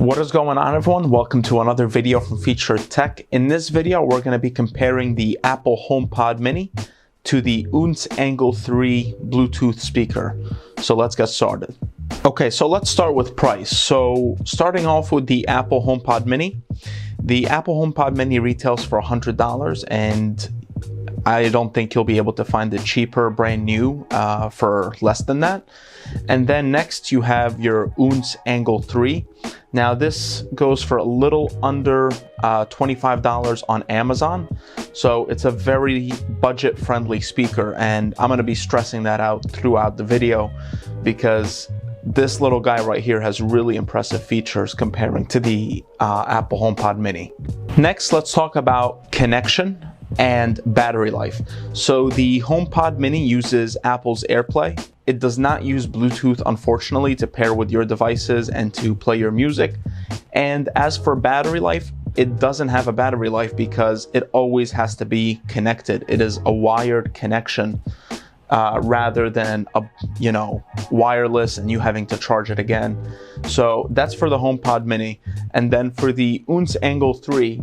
What is going on, everyone? Welcome to another video from Featured Tech. In this video, we're going to be comparing the Apple HomePod Mini to the Oontz Angle 3 Bluetooth speaker. So let's get started. Okay, so let's start with price. So starting off with the Apple HomePod Mini. The Apple HomePod Mini retails for $100, and I don't think you'll be able to find it cheaper, brand new, for less than that. And then next you have your Oontz Angle 3. Now this goes for a little under $25 on Amazon. So it's a very budget-friendly speaker, and I'm gonna be stressing that out throughout the video because this little guy right here has really impressive features comparing to the Apple HomePod Mini. Next, let's talk about connection and battery life. So the HomePod Mini uses Apple's AirPlay. It does not use Bluetooth, unfortunately, to pair with your devices and to play your music. And as for battery life, it doesn't have a battery life because it always has to be connected. It is a wired connection rather than a wireless and you having to charge it again. So that's for the HomePod Mini. And then for the Oontz Angle 3,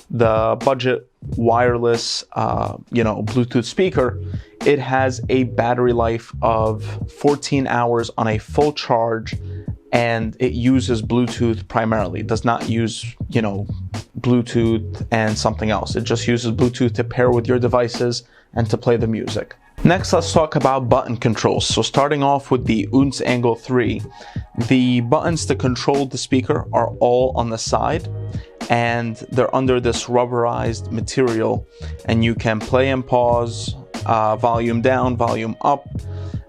the budget wireless Bluetooth speaker, it has a battery life of 14 hours on a full charge, and it uses Bluetooth primarily. It does not use Bluetooth and something else. It just uses Bluetooth to pair with your devices and to play the music. Next, let's talk about button controls. So starting off with the Oontz Angle 3, the buttons to control the speaker are all on the side, and they're under this rubberized material, and you can play and pause, volume down, volume up,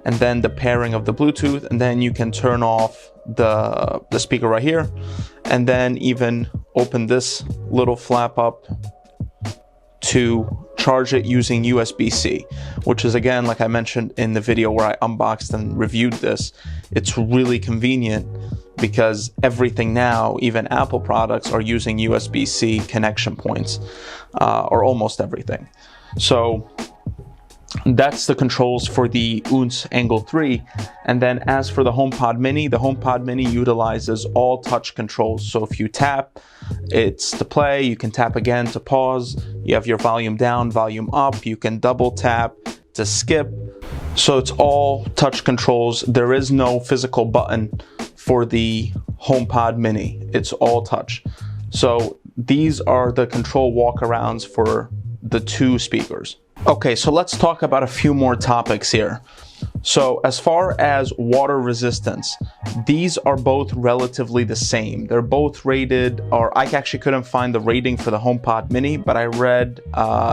and then the pairing of the Bluetooth, and then you can turn off the speaker right here, and then even open this little flap up to charge it using USB-C, which is, again, like I mentioned in the video where I unboxed and reviewed this, it's really convenient because everything now, even Apple products, are using USB-C connection points, or almost everything. So that's the controls for the Oontz Angle 3. And then as for the HomePod Mini utilizes all touch controls. So if you tap, it's to play, you can tap again to pause, you have your volume down, volume up, you can double tap to skip. So it's all touch controls. There is no physical button for the HomePod Mini. It's all touch. So these are the control walkarounds for the two speakers. Okay, so let's talk about a few more topics here. So as far as water resistance, these are both relatively the same. They're both rated, or I actually couldn't find the rating for the HomePod Mini, but I read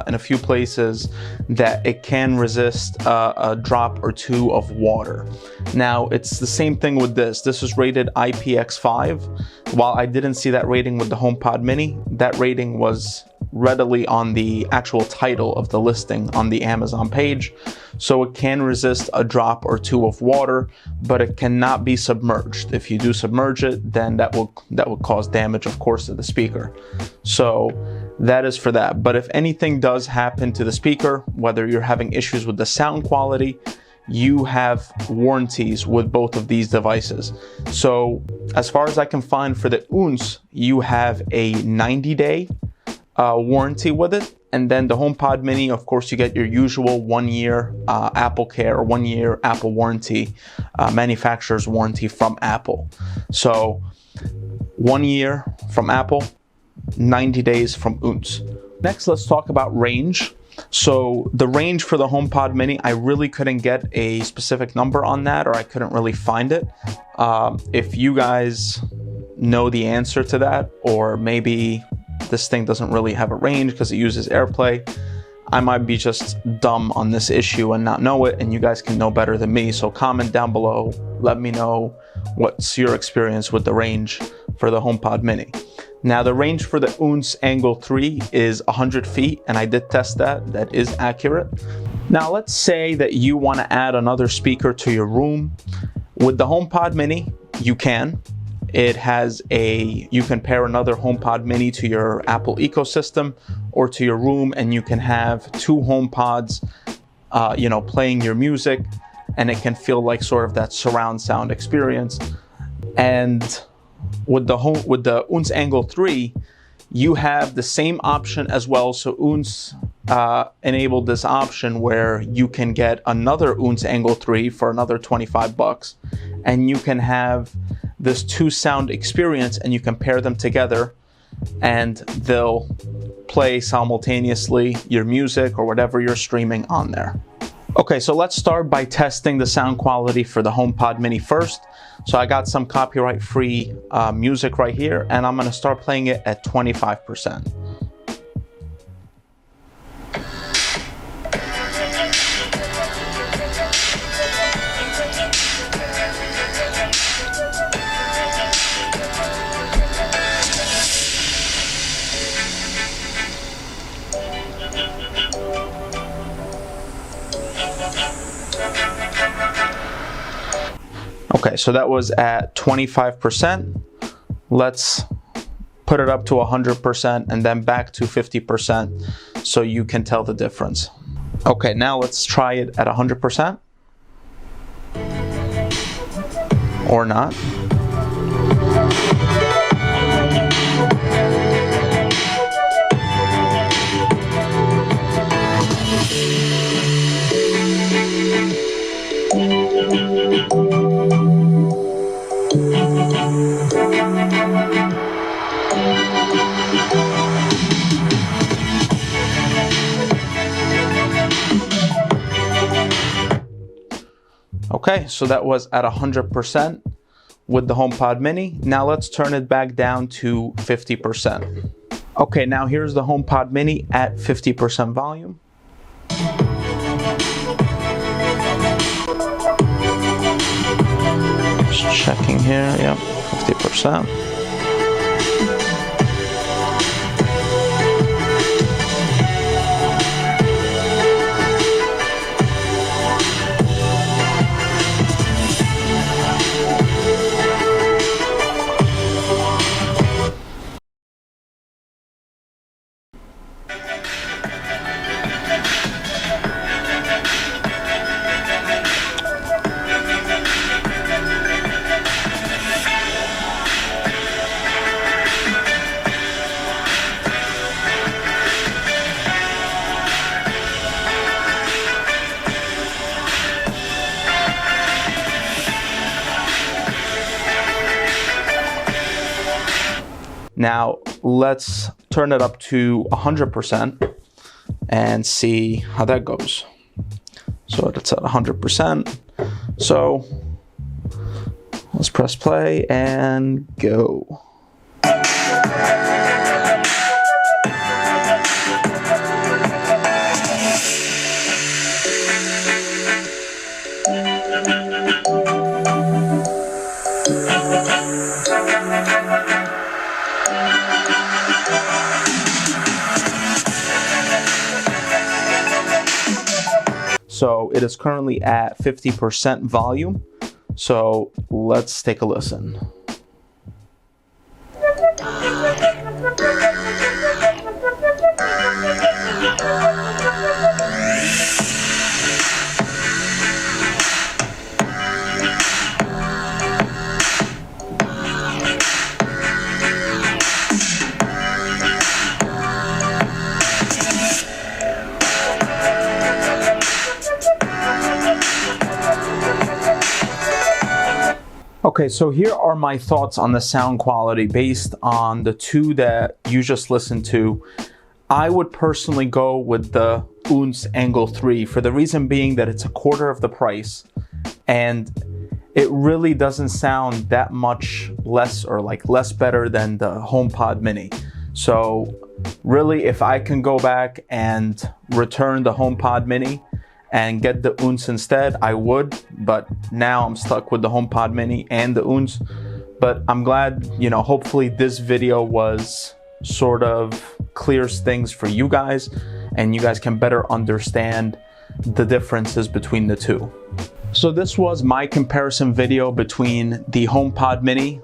in a few places that it can resist a drop or two of water. Now, it's the same thing with this. This is rated IPX5. While I didn't see that rating with the HomePod Mini, that rating was readily on the actual title of the listing on the Amazon page. So it can resist a drop or two of water, but it cannot be submerged. If you do submerge it, then that will cause damage, of course, to the speaker. So that is for that. But if anything does happen to the speaker, whether you're having issues with the sound quality, you have warranties with both of these devices. So as far as I can find for the Oontz, you have a 90-day warranty with it. And then the HomePod Mini, of course, you get your usual 1 year Apple Care, or 1 year Apple warranty, manufacturer's warranty from Apple. So 1 year from Apple, 90 days from Oontz. Next, let's talk about range. So the range for the HomePod Mini, I really couldn't get a specific number on that, or I couldn't really find it. If you guys know the answer to that, or maybe this thing doesn't really have a range because it uses AirPlay, I might be just dumb on this issue and not know it, and you guys can know better than me. So comment down below, let me know what's your experience with the range for the HomePod Mini. Now the range for the Oontz Angle 3 is 100 feet, and I did test that. That is accurate. Now let's say that you want to add another speaker to your room. With the HomePod Mini, you can. It has you can pair another HomePod Mini to your Apple ecosystem or to your room, and you can have two HomePods, playing your music, and it can feel like sort of that surround sound experience. And with the Oontz Angle 3, you have the same option as well. So Oontz enabled this option where you can get another Oontz Angle 3 for another 25 bucks, and you can have this 2-sound experience, and you can pair them together and they'll play simultaneously your music or whatever you're streaming on there. Okay, so let's start by testing the sound quality for the HomePod Mini first. So I got some copyright-free music right here, and I'm gonna start playing it at 25%. Okay, so that was at 25%. Let's put it up to 100% and then back to 50% so you can tell the difference. Okay, now let's try it at 100%. Or not. Okay, so that was at 100% with the HomePod Mini. Now let's turn it back down to 50%. Okay, now here's the HomePod Mini at 50% volume. Just checking here, yep, 50%. Now let's turn it up to 100% and see how that goes. So it's at 100%. So let's press play and go. So it is currently at 50% volume. So let's take a listen. Okay, so here are my thoughts on the sound quality based on the two that you just listened to. I would personally go with the Oontz Angle 3 for the reason being that it's a quarter of the price and it really doesn't sound that much less or like less better than the HomePod Mini. So really, if I can go back and return the HomePod Mini and get the Oontz instead, I would, but now I'm stuck with the HomePod Mini and the Oontz. But I'm glad, you know, hopefully this video was sort of clears things for you guys and you guys can better understand the differences between the two. So this was my comparison video between the HomePod Mini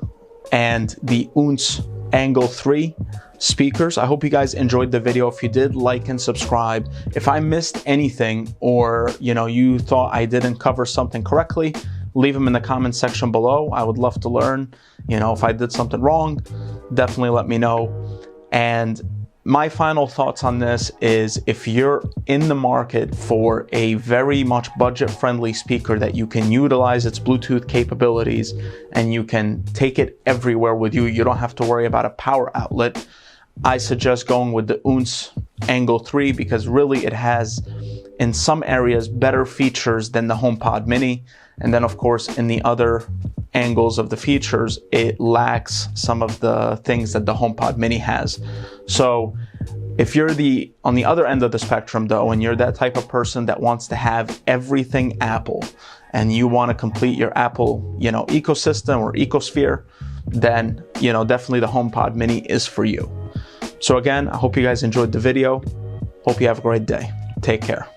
and the Oontz Angle 3 speakers. I hope you guys enjoyed the video. If you did, like and subscribe. If I missed anything or you thought I didn't cover something correctly, leave them in the comment section below. I would love to learn. If I did something wrong, definitely let me know. And my final thoughts on this is, if you're in the market for a very much budget-friendly speaker that you can utilize its Bluetooth capabilities and you can take it everywhere with you, you don't have to worry about a power outlet, I suggest going with the Oontz Angle 3, because really it has, in some areas, better features than the HomePod Mini. And then, of course, in the other angles of the features, it lacks some of the things that the HomePod Mini has. So if you're on the other end of the spectrum, though, and you're that type of person that wants to have everything Apple, and you want to complete your Apple, ecosystem or ecosphere, then, definitely the HomePod Mini is for you. So again, I hope you guys enjoyed the video. Hope you have a great day. Take care.